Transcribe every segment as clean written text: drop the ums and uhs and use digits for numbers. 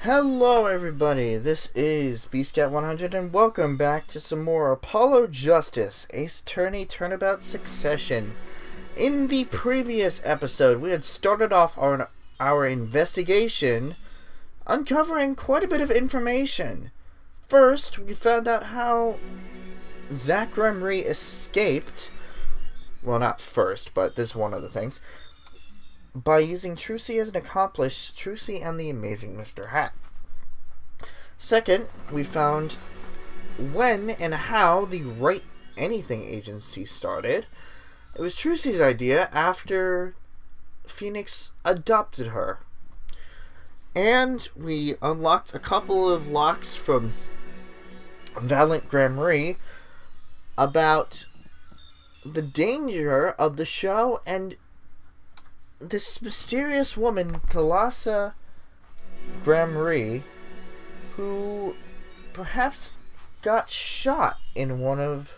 Hello everybody, this is BScat100 and welcome back to some more Apollo Justice, Ace Attorney Turnabout Succession. In the previous episode, we had started off our investigation, uncovering quite a bit of information. First, we found out how Zach Gremry escaped, well not first, but this is one of the things, by using Suzie as an accomplice, Suzie and the Amazing Mr. Hat. Second, we found when and how the Write Anything agency started. It was Suzie's idea after Phoenix adopted her. And we unlocked a couple of locks from Valiant Gremry about the danger of the show and this mysterious woman, Thalassa Gremry, who perhaps got shot in one of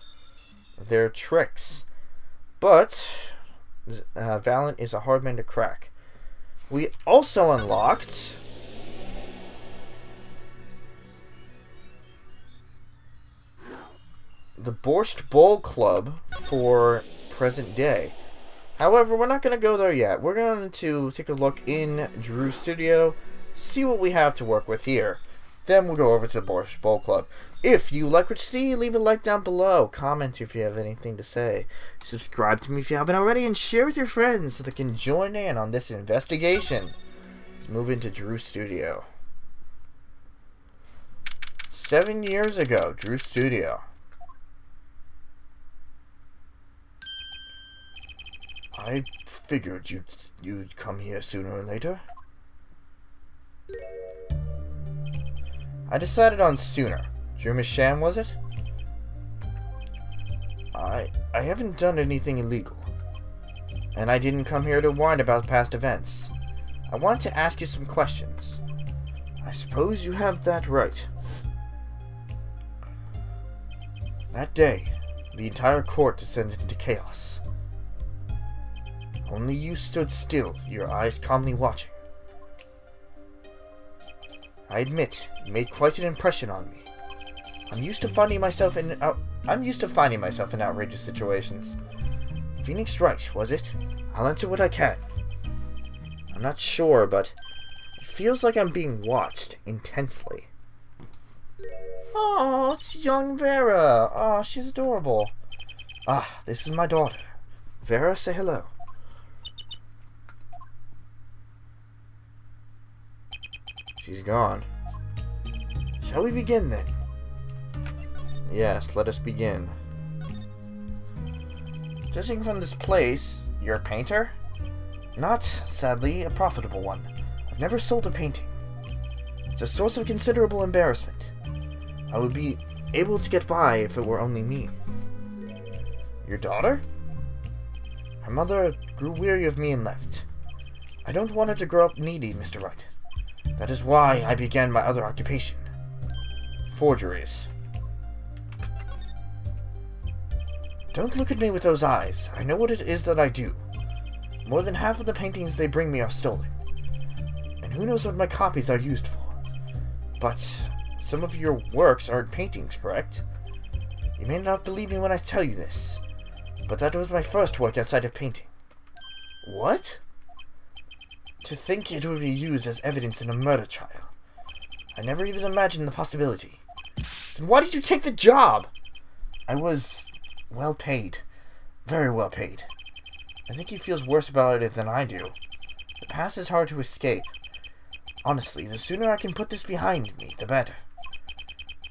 their tricks. But Valiant is a hard man to crack. We also unlocked the Borscht Bowl Club for present day. However, we're not going to go there yet. We're going to take a look in Drew's studio, see what we have to work with here. Then we'll go over to the Borscht Bowl Club. If you like what you see, leave a like down below. Comment if you have anything to say. Subscribe to me if you haven't already, and share with your friends so they can join in on this investigation. Let's move into Drew's studio. 7 years ago, Drew's studio. I figured you'd come here sooner or later. I decided on sooner. Drew Misham, was it? I haven't done anything illegal. And I didn't come here to whine about past events. I want to ask you some questions. I suppose you have that right. That day, the entire court descended into chaos. Only you stood still, your eyes calmly watching. I admit, you made quite an impression on me. I'm used to finding myself in outrageous situations. Phoenix Wright, was it? I'll answer what I can. I'm not sure, but it feels like I'm being watched intensely. Oh, it's young Vera. Oh, she's adorable. Ah, this is my daughter. Vera, say hello. She's gone. Shall we begin then? Yes, let us begin. Judging from this place, you're a painter? Not, sadly, a profitable one. I've never sold a painting. It's a source of considerable embarrassment. I would be able to get by if it were only me. Your daughter? Her mother grew weary of me and left. I don't want her to grow up needy, Mr. Wright. That is why I began my other occupation. Forgeries. Don't look at me with those eyes. I know what it is that I do. More than half of the paintings they bring me are stolen. And who knows what my copies are used for. But some of your works aren't paintings, correct? You may not believe me when I tell you this, but that was my first work outside of painting. What? To think it would be used as evidence in a murder trial. I never even imagined the possibility. Then why did you take the job? I was well paid. Very well paid. I think he feels worse about it than I do. The past is hard to escape. Honestly, the sooner I can put this behind me, the better.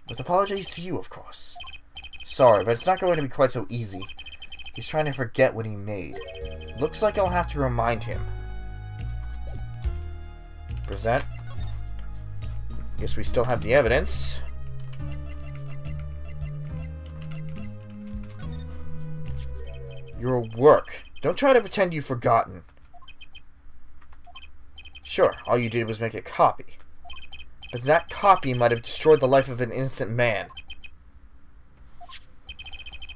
With apologies to you, of course. Sorry, but it's not going to be quite so easy. He's trying to forget what he made. Looks like I'll have to remind him. Present. Guess we still have the evidence. Your work. Don't try to pretend you've forgotten. Sure, all you did was make a copy. But that copy might have destroyed the life of an innocent man.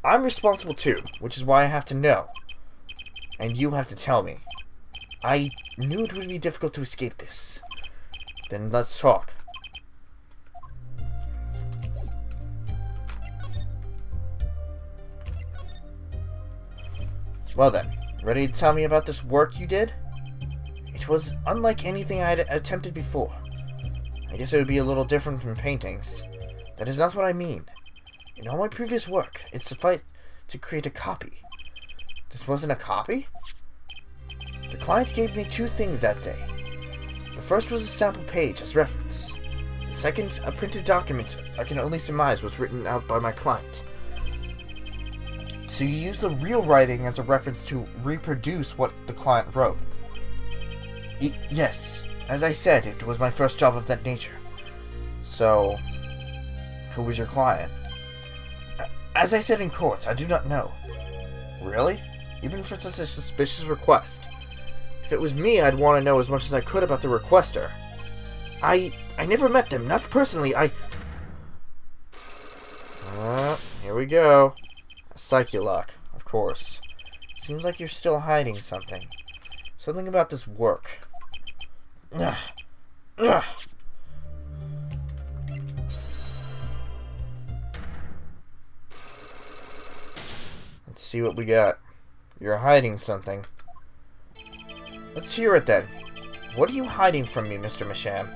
I'm responsible too, which is why I have to know. And you have to tell me. I knew it would be difficult to escape this. Then let's talk. Well then, ready to tell me about this work you did? It was unlike anything I had attempted before. I guess it would be a little different from paintings. That is not what I mean. In all my previous work, it sufficed to create a copy. This wasn't a copy? The client gave me two things that day. The first was a sample page as reference. The second, a printed document I can only surmise was written out by my client. So you use the real writing as a reference to reproduce what the client wrote. Yes, as I said, it was my first job of that nature. So, who was your client? As I said in court, I do not know. Really? Even for such a suspicious request? If it was me, I'd want to know as much as I could about the requester. I never met them, not personally, here we go. A psyche-lock, of course. Seems like you're still hiding something. Something about this work. Ugh. Ugh. Let's see what we got. You're hiding something. Let's hear it then. What are you hiding from me, Mr. Masham?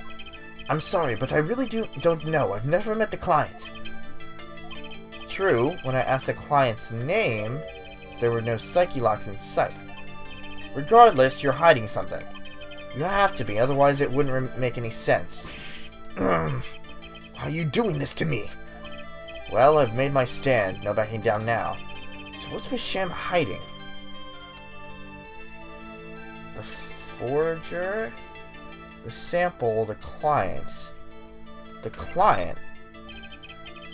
I'm sorry, but I really don't know. I've never met the client. True, when I asked the client's name, there were no psyche locks in sight. Regardless, you're hiding something. You have to be, otherwise it wouldn't make any sense. Why are you doing this to me? Well, I've made my stand. No backing down now. So what's Masham hiding? The forger? The sample, the client. The client?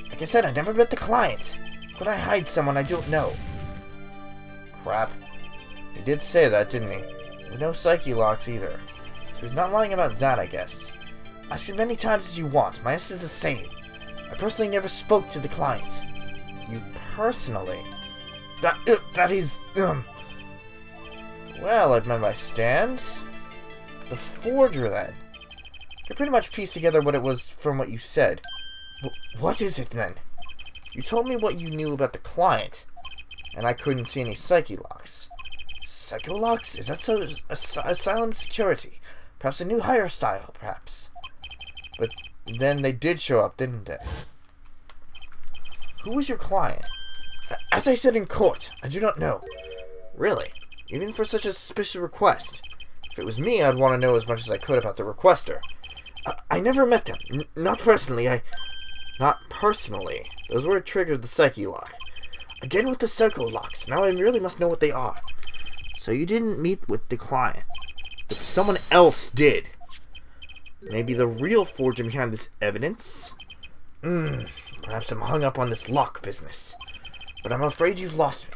Like I said, I never met the client. Could I hide someone I don't know? Crap. He did say that, didn't he? With no psyche locks either. So he's not lying about that, I guess. Ask him many times as you want. My answer is the same. I personally never spoke to the client. You personally? That is, Well, I've made my stand. The forger, then. I can pretty much piece together what it was from what you said. What is it, then? You told me what you knew about the client, and I couldn't see any psyche locks. Psycho locks? Is that so? Asylum security? Perhaps a new hire style, perhaps. But then they did show up, didn't they? Who was your client? As I said in court, I do not know. Really? Even for such a suspicious request? If it was me, I'd want to know as much as I could about the requester. I never met them. Not personally. Not personally. Those words triggered the psyche lock. Again with the psycho locks. Now I really must know what they are. So you didn't meet with the client. But someone else did. Maybe the real forger behind this evidence? Perhaps I'm hung up on this lock business. But I'm afraid you've lost me.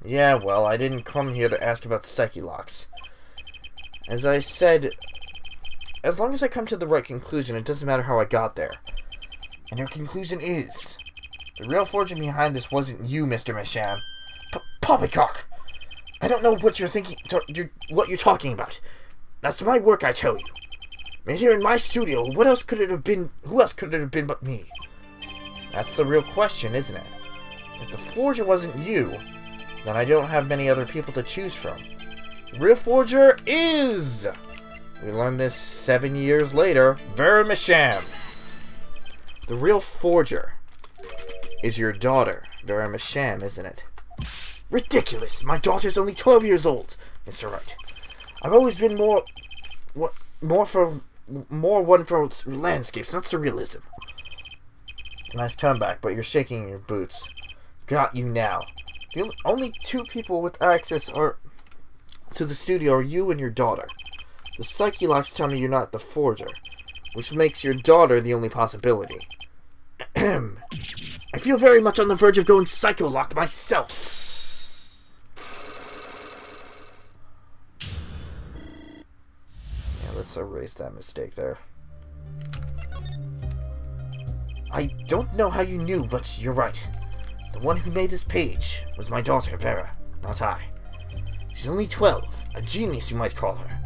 Yeah, well, I didn't come here to ask about psyche locks. As I said, as long as I come to the right conclusion, it doesn't matter how I got there. And your conclusion is, the real forger behind this wasn't you, Mr. Masham. Poppycock! I don't know what you're thinking, what you're talking about. That's my work, I tell you. Made here in my studio. What else could it have been? Who else could it have been but me? That's the real question, isn't it? If the forger wasn't you, then I don't have many other people to choose from. The real forger is... We learned this 7 years later. Vera Masham. The real forger is your daughter, Vera Masham, isn't it? Ridiculous! My daughter's only 12 years old, Mr. Wright. I've always been more one for landscapes, not surrealism. Nice comeback, but you're shaking in your boots. Got you now. The only two people with access to the studio are you and your daughter. The psyche locks tell me you're not the forger, which makes your daughter the only possibility. I feel very much on the verge of going psycho-locked myself. Yeah, let's erase that mistake there. I don't know how you knew, but you're right. The one who made this page was my daughter, Vera, not I. She's only 12, a genius you might call her.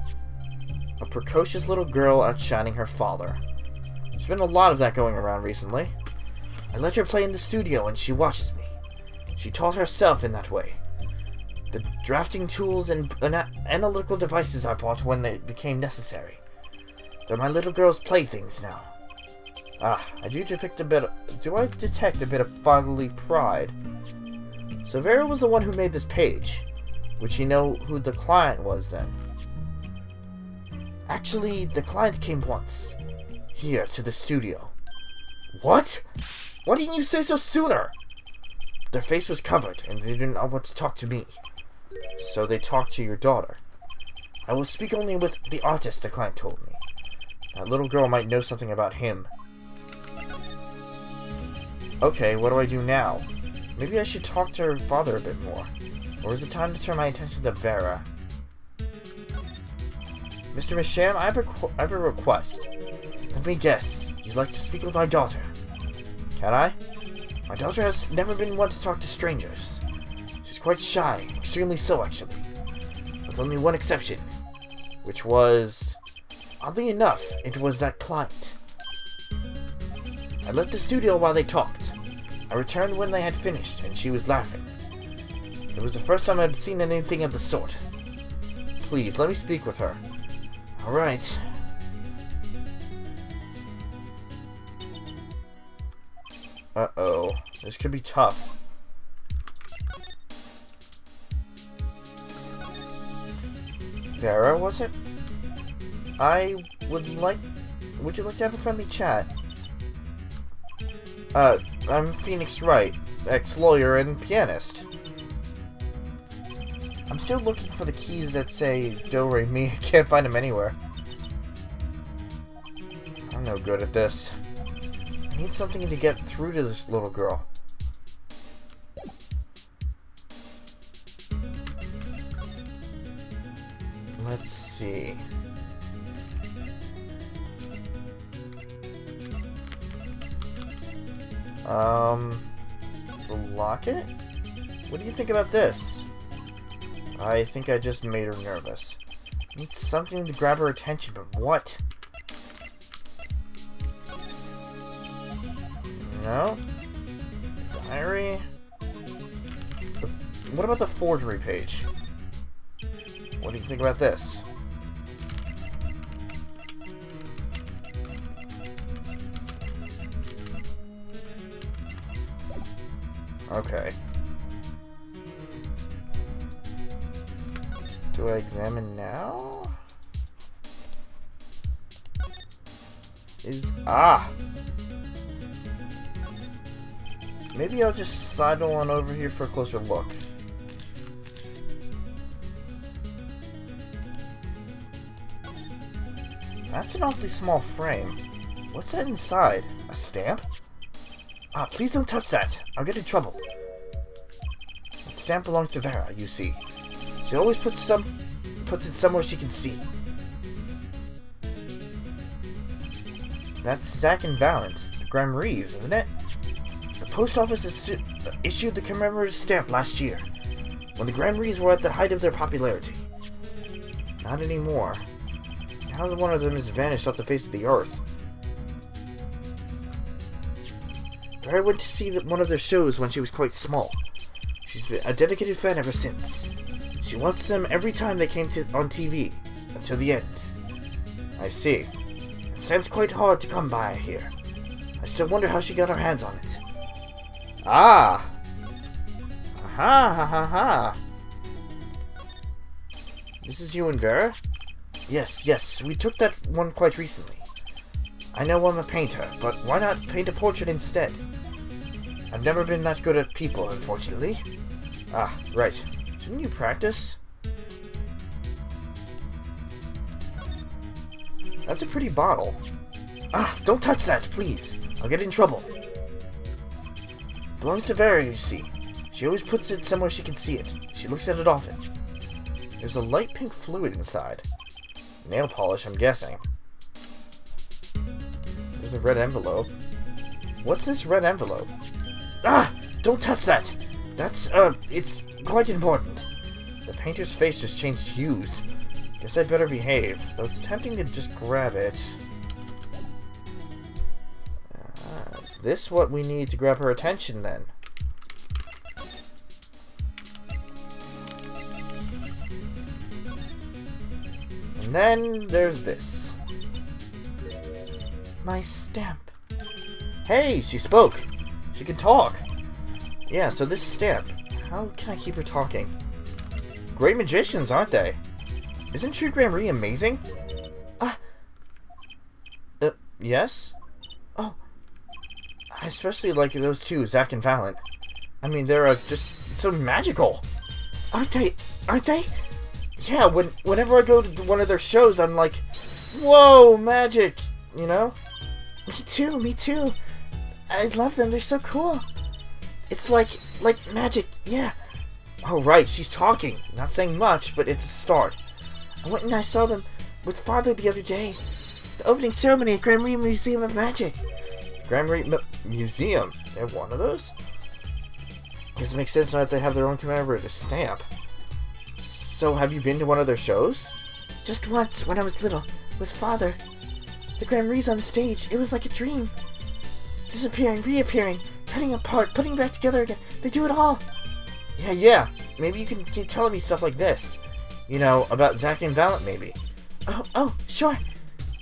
A precocious little girl outshining her father. There's been a lot of that going around recently. I let her play in the studio and she watches me. She taught herself in that way. The drafting tools and analytical devices I bought when they became necessary. They're my little girl's playthings now. I do detect a bit of fatherly pride. So Vera was the one who made this page. Would she know who the client was then? Actually, the client came once. Here, to the studio. What? Why didn't you say so sooner? Their face was covered, and they did not want to talk to me. So they talked to your daughter. I will speak only with the artist, the client told me. That little girl might know something about him. Okay, what do I do now? Maybe I should talk to her father a bit more. Or is it time to turn my attention to Vera? Mr. Misham, I have a request. Let me guess. You'd like to speak with my daughter. Can I? My daughter has never been one to talk to strangers. She's quite shy, extremely so actually. With only one exception. Which was... Oddly enough, it was that client. I left the studio while they talked. I returned when they had finished, and she was laughing. It was the first time I'd seen anything of the sort. Please, let me speak with her. Alright. Uh-oh. This could be tough. Vera, was it? Would you like to have a friendly chat? I'm Phoenix Wright, ex-lawyer and pianist. I'm still looking for the keys that say Do-Re-Mi. I can't find them anywhere. I'm no good at this. I need something to get through to this little girl. Let's see. The locket? What do you think about this? I think I just made her nervous. Need something to grab her attention, but what? No? Diary? What about the forgery page? What do you think about this? Okay. Do I examine now? Maybe I'll just sidle on over here for a closer look. That's an awfully small frame. What's that inside? A stamp? Please don't touch that. I'll get in trouble. That stamp belongs to Vera, you see. She always puts it somewhere she can see. That's Zack and Valent, the Gramarys, isn't it? The post office issued the commemorative stamp last year, when the Gramarys were at the height of their popularity. Not anymore. Now one of them has vanished off the face of the earth. I went to see one of their shows when she was quite small. She's been a dedicated fan ever since. She watched them every time they came on TV, until the end. I see. It seems quite hard to come by here. I still wonder how she got her hands on it. Ah! Aha, ha ha ha! This is you and Vera? Yes, we took that one quite recently. I know I'm a painter, but why not paint a portrait instead? I've never been that good at people, unfortunately. Right. Shouldn't you practice? That's a pretty bottle. Don't touch that, please. I'll get in trouble. Belongs to Vera, you see. She always puts it somewhere she can see it. She looks at it often. There's a light pink fluid inside. Nail polish, I'm guessing. There's a red envelope. What's this red envelope? Don't touch that! It's quite important. The painter's face just changed hues. Guess I'd better behave, though it's tempting to just grab it. Is this what we need to grab her attention, then? And then there's this. My stamp. Hey, she spoke. She can talk. Yeah, so this stamp. How can I keep her talking? Great magicians, aren't they? Isn't True Grandmarie amazing? Yes? Oh. I especially like those two, Zach and Valent. I mean, they're just so magical. Aren't they? Aren't they? Yeah, whenever I go to one of their shows, I'm like, whoa, magic, you know? Me too. I love them, they're so cool. It's like magic, yeah. Oh, right, she's talking. Not saying much, but it's a start. I went and I saw them with Father the other day. The opening ceremony at Grandmarie Museum of Magic. Grandmarie Museum? They have one of those? Guess it makes sense now that they have their own commemorative stamp. So, have you been to one of their shows? Just once, when I was little, with Father. The Grandmarie's on the stage. It was like a dream. Disappearing, reappearing, cutting apart, putting back together again. They do it all. Yeah. Maybe you can keep telling me stuff like this. You know, about Zach and Valent, maybe. Oh, sure.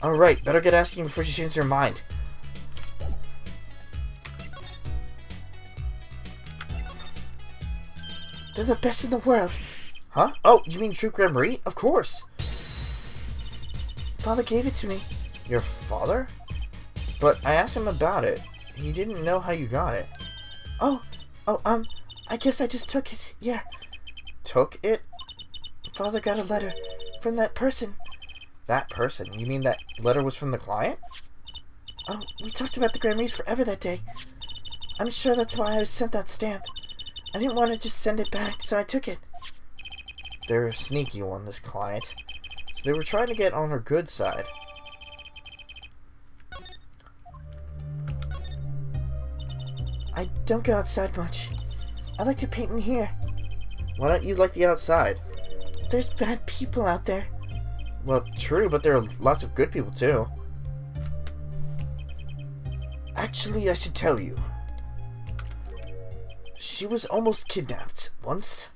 Alright, better get asking before she changes her mind. They're the best in the world. Huh? Oh, you mean True Grandmarie? Of course. Father gave it to me. Your father? But I asked him about it. He didn't know how you got it. I guess I just took it. Yeah. Took it? Father got a letter from that person. That person? You mean that letter was from the client? Oh, we talked about the Grandmaries forever that day. I'm sure that's why I was sent that stamp. I didn't want to just send it back, so I took it. They're a sneaky one, this client. So they were trying to get on her good side. I don't go outside much. I like to paint in here. Why don't you like the outside? There's bad people out there. Well, true, but there are lots of good people, too. Actually, I should tell you. She was almost kidnapped once.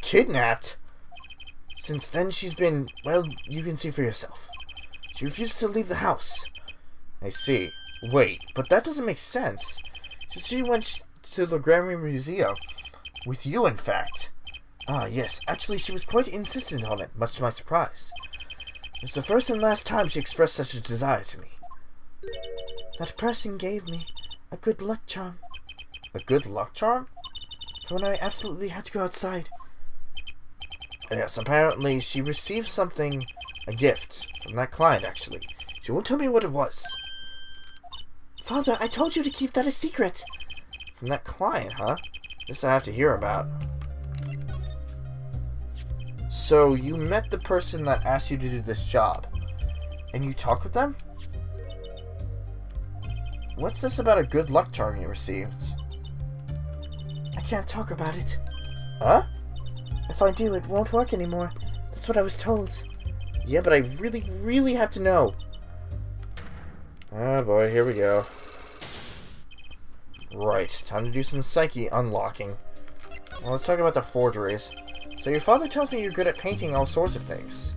Kidnapped? Since then, she's been, well, you can see for yourself. She refused to leave the house. I see. Wait, but that doesn't make sense. She went to the Grandmarie Museum. With you, in fact. Ah, yes. Actually, she was quite insistent on it, much to my surprise. It's the first and last time she expressed such a desire to me. That person gave me a good luck charm. A good luck charm? For when I absolutely had to go outside. Yes, apparently she received something, a gift, from that client, actually. She won't tell me what it was. Father, I told you to keep that a secret. From that client, huh? This I have to hear about. So, you met the person that asked you to do this job, and you talked with them? What's this about a good luck charm you received? I can't talk about it. Huh? If I do, it won't work anymore. That's what I was told. Yeah, but I really have to know. Oh boy, here we go. Right, time to do some psyche unlocking. Well, let's talk about the forgeries. So your father tells me you're good at painting all sorts of things.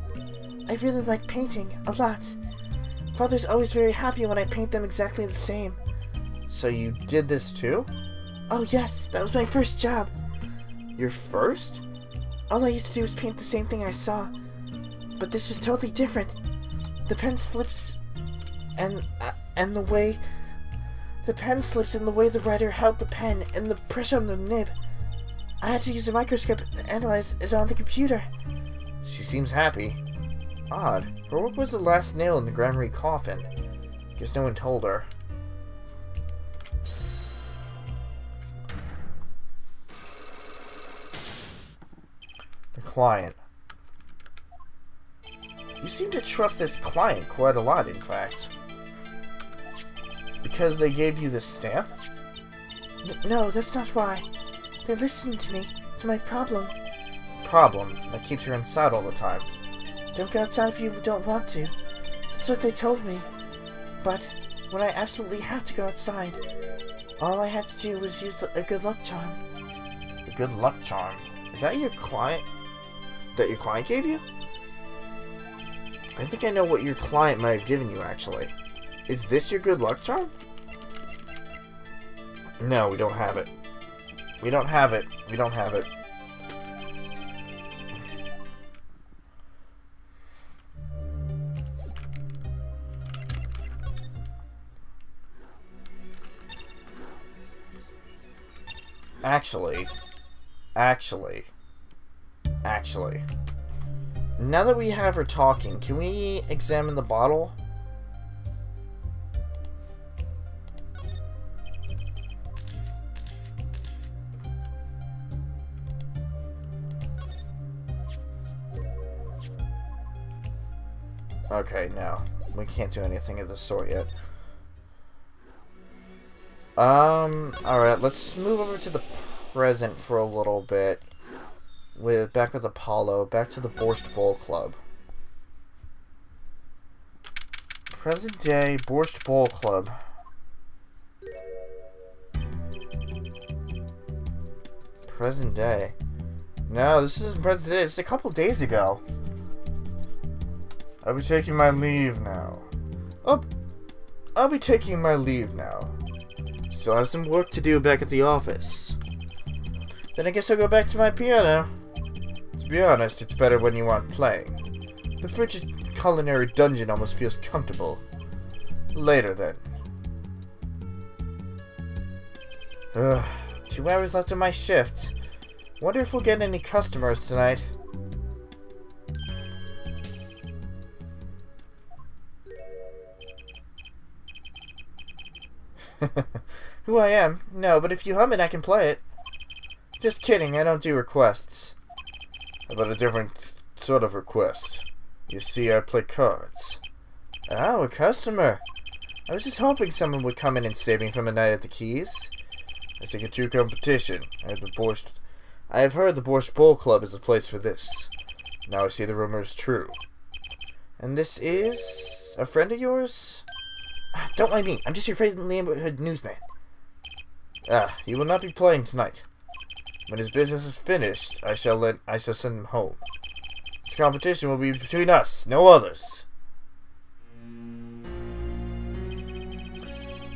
I really like painting, a lot. Father's always very happy when I paint them exactly the same. So you did this too? Oh yes, that was my first job. Your first? All I used to do was paint the same thing I saw. But this was totally different. The pen slips and the way the writer held the pen and the pressure on the nib. I had to use a microscope to analyze it on the computer. She seems happy. Odd. Her work was the last nail in the Grandmarie coffin. Guess no one told her. The client. You seem to trust this client quite a lot, in fact. Because they gave you this stamp? No, that's not why. They listened to me, to my problem. Problem that keeps you inside all the time. Don't go outside if you don't want to. That's what they told me. But when I absolutely have to go outside, all I had to do was use a good luck charm. A good luck charm? Is that your client? That your client gave you? I think I know what your client might have given you, actually. Is this your good luck charm? No, we don't have it. We don't have it. We don't have it. Actually. Now that we have her talking, can we examine the bottle? Okay, no. We can't do anything of the sort yet. Alright, let's move over to the present for a little bit. Back with Apollo, back to the Borscht Bowl Club. Present day, Borscht Bowl Club. Present day. No, this isn't present day, it's a couple days ago. I'll be taking my leave now. I'll be taking my leave now. Still have some work to do back at the office. Then I guess I'll go back to my piano. To be honest, it's better when you aren't playing. The frigid culinary dungeon almost feels comfortable. Later, then. 2 hours left of my shift. Wonder if we'll get any customers tonight. Who I am? No, but if you hum it, I can play it. Just kidding, I don't do requests. How about a different sort of request? You see, I play cards. Oh, a customer. I was just hoping someone would come in and save me from a night at the Keys. I think a true competition. I have heard the Borscht Bowl Club is the place for this. Now I see the rumor is true. And this is a friend of yours? Don't mind me. I'm just your favorite neighborhood newsman. He will not be playing tonight. When his business is finished, I shall send him home. This competition will be between us, no others.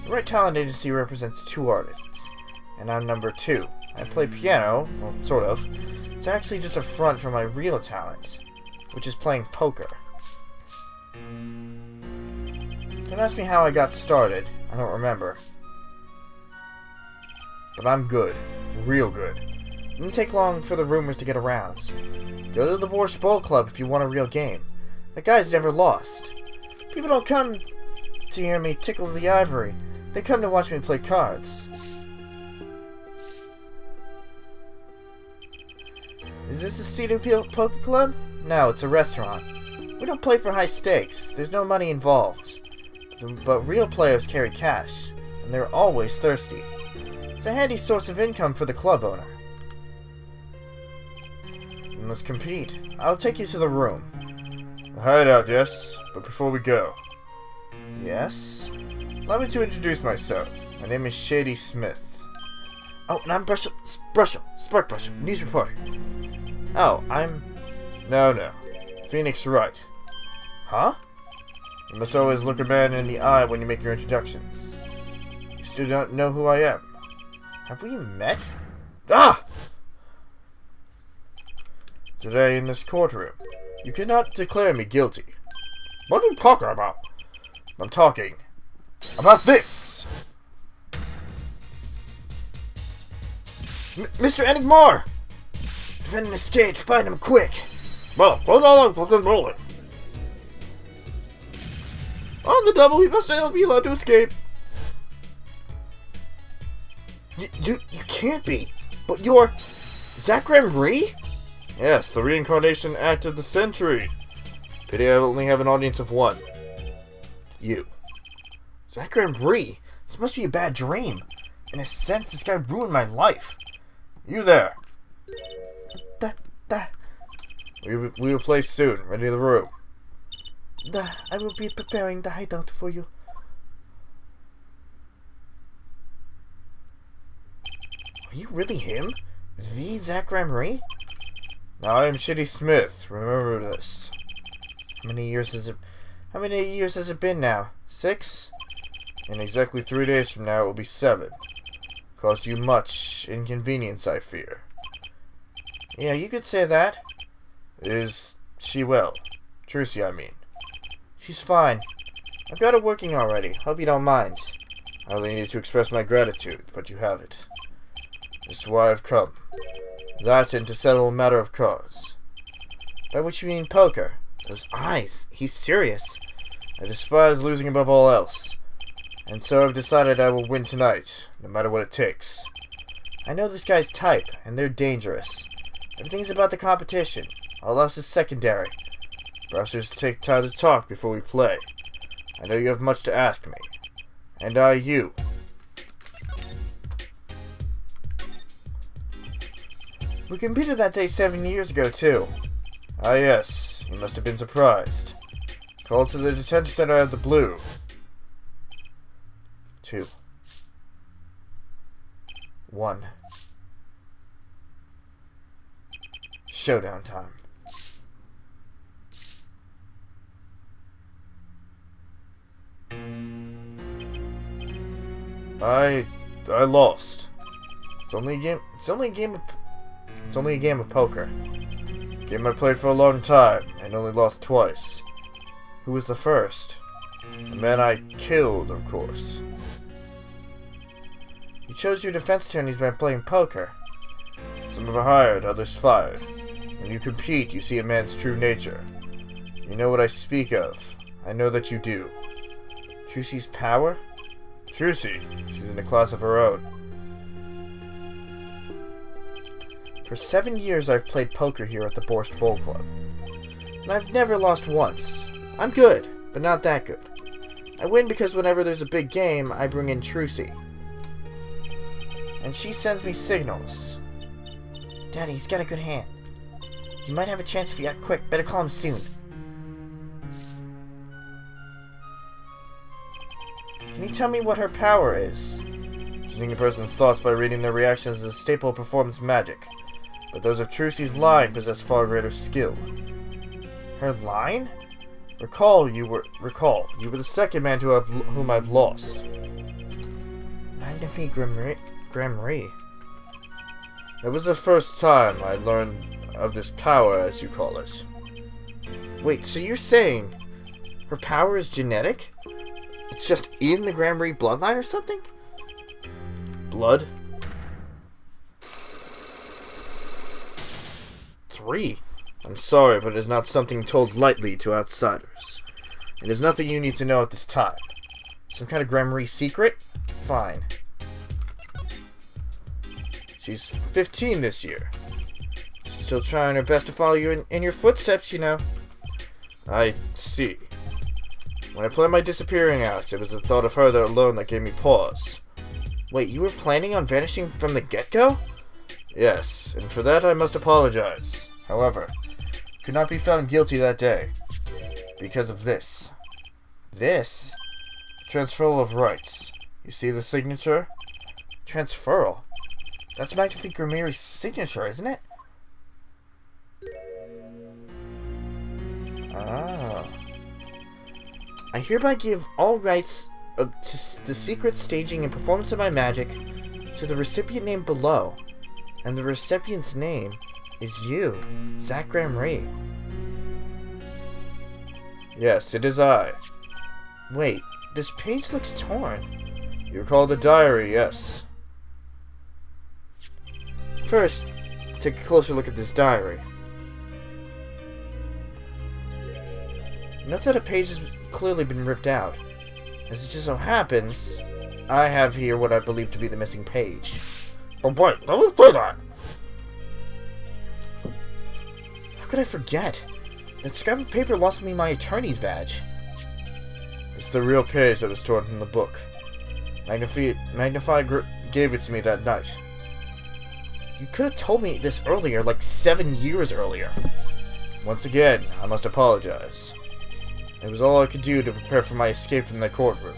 The Right Talent Agency represents 2 artists, and I'm number 2. I play piano, well, sort of. It's actually just a front for my real talent, which is playing poker. Don't ask me how I got started. I don't remember. But I'm good. Real good. It didn't take long for the rumors to get around. Go to the Borscht Bowl Club if you want a real game. That guy's never lost. People don't come to hear me tickle the ivory. They come to watch me play cards. Is this a Cedar Poker Club? No, it's a restaurant. We don't play for high stakes. There's no money involved. But real players carry cash, and they're always thirsty. It's a handy source of income for the club owner. Let's compete. I'll take you to the room. The hideout, yes, but before we go. Yes? Allow me to introduce myself. My name is Shady Smith. Oh, and I'm Spark Brusher, news reporter. Oh, I'm... No. Phoenix Wright. Huh? You must always look a man in the eye when you make your introductions. You still don't know who I am. Have we met? Ah! Today in this courtroom, you cannot declare me guilty. What are you talking about? I'm talking about this! Mr. Enigmar! Defendant escaped, find him quick! Well, hold on, rolling. On the double, he must not be allowed to escape. You can't be. But you're... Zachram Ree? Yes, the reincarnation act of the century. Pity I only have an audience of 1. You. Zachram Ree? This must be a bad dream. In a sense, this guy ruined my life. You there. We will play soon. Ready to the room. I will be preparing the hideout for you. Are you really him? The Zachram Ree? Now I am Shitty Smith. Remember this. How many years has it been now? 6? In exactly 3 days from now, it will be 7. Caused you much inconvenience, I fear. Yeah, you could say that. Is she well? Trucy, I mean. She's fine. I've got her working already. Hope you don't mind. I only need to express my gratitude, but you have it. This is why I've come. That and to settle a matter of cause. By which you mean poker? Those eyes. He's serious. I despise losing above all else. And so I've decided I will win tonight, no matter what it takes. I know this guy's type, and they're dangerous. Everything's about the competition. All else is secondary. Perhaps we should take time to talk before we play. I know you have much to ask me. And I you. We competed that day 7 years ago, too. Ah, yes. You must have been surprised. Called to the detention center out of the blue. 2. 1. Showdown time. I lost. It's only a game of poker. A game I played for a long time and only lost twice. Who was the first? The man I killed, of course. You chose your defense attorneys by playing poker. Some are hired, others fired. When you compete, you see a man's true nature. You know what I speak of. I know that you do. Trucy's power? Trucy. She's in a class of her own. For 7 years I've played poker here at the Borscht Bowl Club. And I've never lost once. I'm good, but not that good. I win because whenever there's a big game, I bring in Trucy. And she sends me signals. Daddy, he's got a good hand. You might have a chance if you act quick. Better call him soon. Can you tell me what her power is? Choosing a person's thoughts by reading their reactions is a staple of performance magic. But those of Trucy's line possess far greater skill. Her line? Recall, you were the second man whom I've lost. Magnifique Grammarie. That was the first time I learned of this power, as you call it. Wait, so you're saying her power is genetic? It's just in the Grammarie bloodline or something? Blood? 3. I'm sorry, but it is not something told lightly to outsiders. It is nothing you need to know at this time. Some kind of Grammarie secret? Fine. She's 15 this year. Still trying her best to follow you in your footsteps, you know. I see. When I planned my disappearing act, it was the thought of her alone that gave me pause. Wait, you were planning on vanishing from the get-go? Yes, and for that I must apologize. However, could not be found guilty that day. Because of this. This? Transferal of rights. You see the signature? Transferal? That's Magnifique Grammarie's signature, isn't it? Ah. I hereby give all rights to the secret staging and performance of my magic to the recipient named below. And the recipient's name is you, Zach Grammarie. Yes, it is I. Wait, this page looks torn. You recall the diary, yes. First, take a closer look at this diary. Note that a page has clearly been ripped out. As it just so happens, I have here what I believe to be the missing page. Oh boy, don't do that! How could I forget? That scrap of paper lost me my attorney's badge. It's the real page that was torn from the book. Magnify gave it to me that night. You could have told me this earlier, like 7 years earlier. Once again, I must apologize. It was all I could do to prepare for my escape from the courtroom.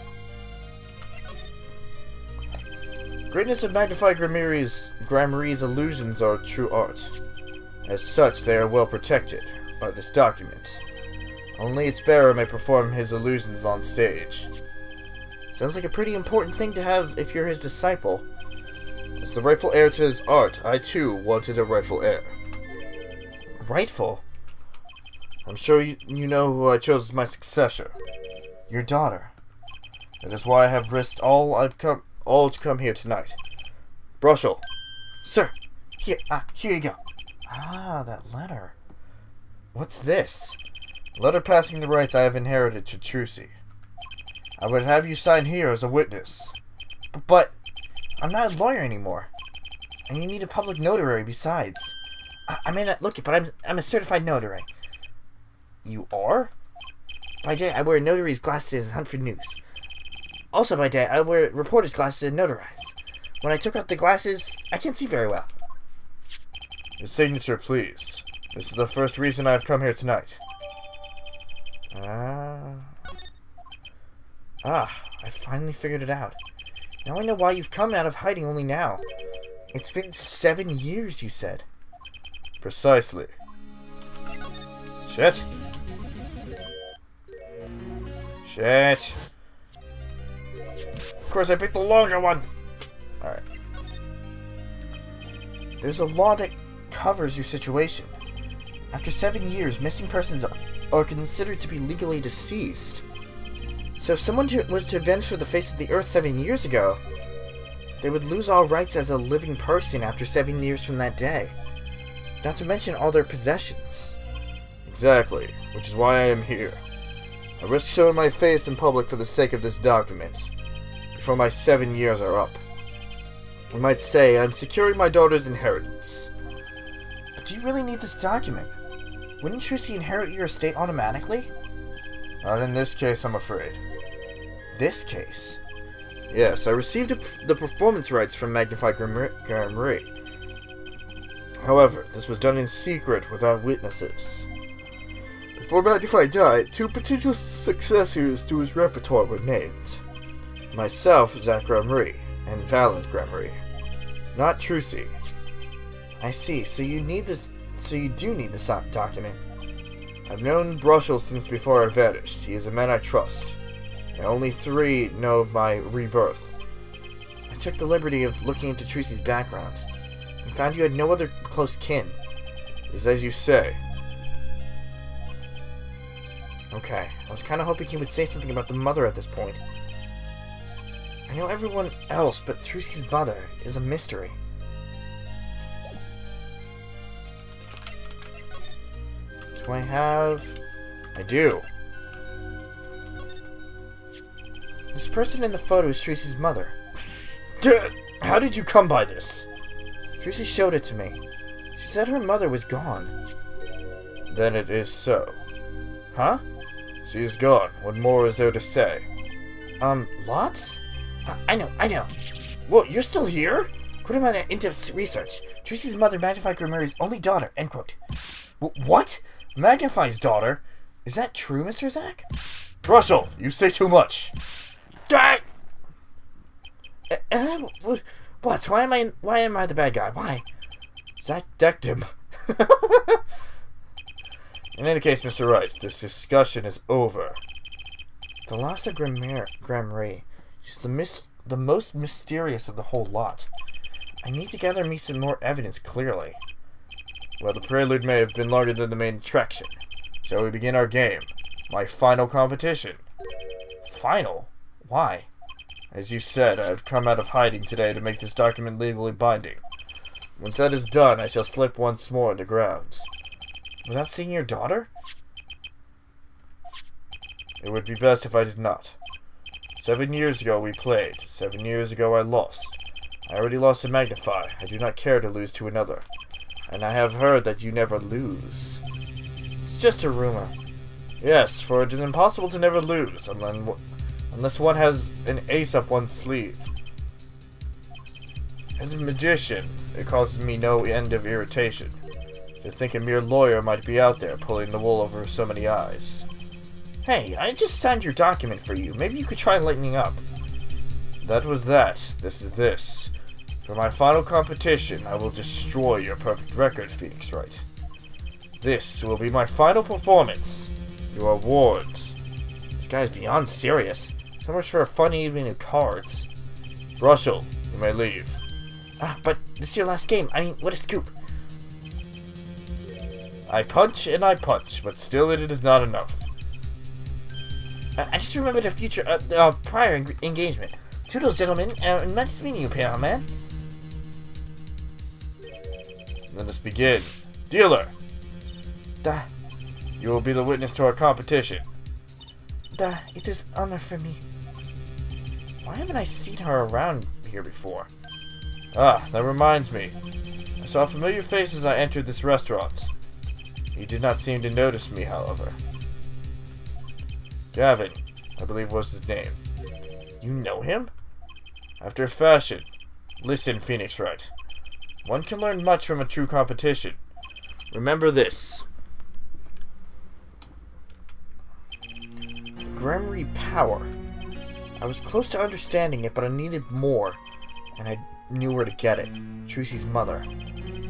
Greatness of Magnify Grammarie's illusions are true art. As such, they are well protected by this document. Only its bearer may perform his illusions on stage. Sounds like a pretty important thing to have if you're his disciple. As the rightful heir to his art, I too wanted a rightful heir. Rightful? I'm sure you know who I chose as my successor. Your daughter. That is why I have risked all to come here tonight. Brushel. Sir. Here you go. Ah, that letter. What's this? A letter passing the rights I have inherited to Suzie. I would have you sign here as a witness. But I'm not a lawyer anymore. And you need a public notary besides. I may not look it, but I'm a certified notary. You are? By day, I wear notary's glasses and hunt for news. Also by day, I wear reporter's glasses and notarize. When I took off the glasses, I can't see very well. Your signature, please. This is the first reason I have come here tonight. I finally figured it out. Now I know why you've come out of hiding only now. It's been 7 years, you said. Precisely. Shit. Of course I picked the longer one. Alright. There's a law that covers your situation. After 7 years, missing persons are considered to be legally deceased. So if someone were to vanish from the face of the earth 7 years ago, they would lose all rights as a living person after 7 years from that day. Not to mention all their possessions. Exactly, which is why I am here. I risk showing my face in public for the sake of this document, before my 7 years are up. You might say I'm securing my daughter's inheritance. But do you really need this document? Wouldn't Suzie inherit your estate automatically? Not in this case, I'm afraid. This case? Yes, I received the performance rights from Magnified Grandmarie. However, this was done in secret without witnesses. Before Magnified died, 2 potential successors to his repertoire were named. Myself, Zach Grandmarie, and Valent Grandmarie. Not Suzie. I see, so you do need this document. I've known Brushel since before I vanished. He is a man I trust. And only 3 know of my rebirth. I took the liberty of looking into Susie's background, and found you had no other close kin. It is as you say. Okay, I was kind of hoping he would say something about the mother at this point. I know everyone else, but Susie's mother is a mystery. Do I have... I do. This person in the photo is Susie's mother. How did you come by this? Suzie showed it to me. She said her mother was gone. Then it is so. Huh? She is gone. What more is there to say? Lots? I know. Whoa, you're still here? Quit my in-depth research. Susie's mother, Magnified Grandmarie's only daughter, end quote. What? Magnify's daughter? Is that true, Mr. Zach? Brushel, you say too much. What? Why am I the bad guy? Why? Zach decked him. In any case, Mr. Wright, this discussion is over. The loss of Grandmarie. She's the most mysterious of the whole lot. I need to gather me some more evidence clearly. Well, the prelude may have been longer than the main attraction. Shall we begin our game? My final competition. Final? Why? As you said, I have come out of hiding today to make this document legally binding. Once that is done, I shall slip once more underground. Without seeing your daughter? It would be best if I did not. 7 years ago we played. 7 years ago I lost. I already lost to Magnify. I do not care to lose to another. And I have heard that you never lose. It's just a rumor. Yes, for it is impossible to never lose, unless one has an ace up one's sleeve. As a magician, it causes me no end of irritation. To think a mere lawyer might be out there pulling the wool over so many eyes. Hey, I just signed your document for you. Maybe you could try lightening up. That was that. This is this. For my final competition, I will destroy your perfect record, Phoenix Wright. This will be my final performance You are warned. This guy is beyond serious. So much for a fun evening of cards. Russell, you may leave. But this is your last game. I mean, what a scoop. I punch and I punch, but still it is not enough. I just remembered a future, prior engagement. Toodles, gentlemen. Nice meeting you, pal, man. Let us begin. Dealer, Da, you will be the witness to our competition. it is honor for me. Why haven't I seen her around here before? Ah, that reminds me. I saw a familiar face as I entered this restaurant. He did not seem to notice me, however. Gavin, I believe was his name. You know him? After a fashion. Listen, Phoenix Wright. One can learn much from a true competition. Remember this. Grimoire power. I was close to understanding it, but I needed more. And I knew where to get it. Trucy's mother.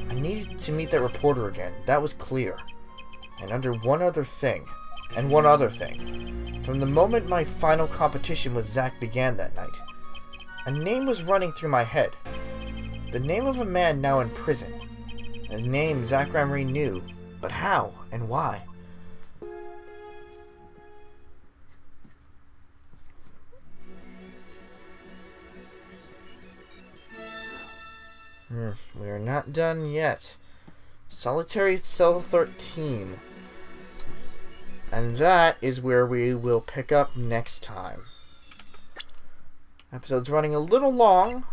I needed to meet that reporter again. That was clear. And under one other thing. And one other thing. From the moment my final competition with Zack began that night, a name was running through my head. The name of a man now in prison. A name Zack Grimoire knew. But how and why? We are not done yet. Solitary Cell 13. And that is where we will pick up next time. Episode's running a little long,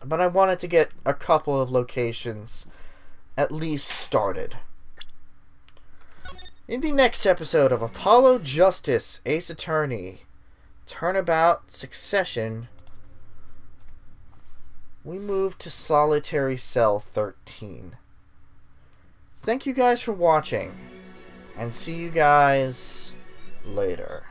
but I wanted to get a couple of locations at least started. In the next episode of Apollo Justice, Ace Attorney, Turnabout Succession, we move to Solitary Cell 13. Thank you guys for watching, and see you guys later.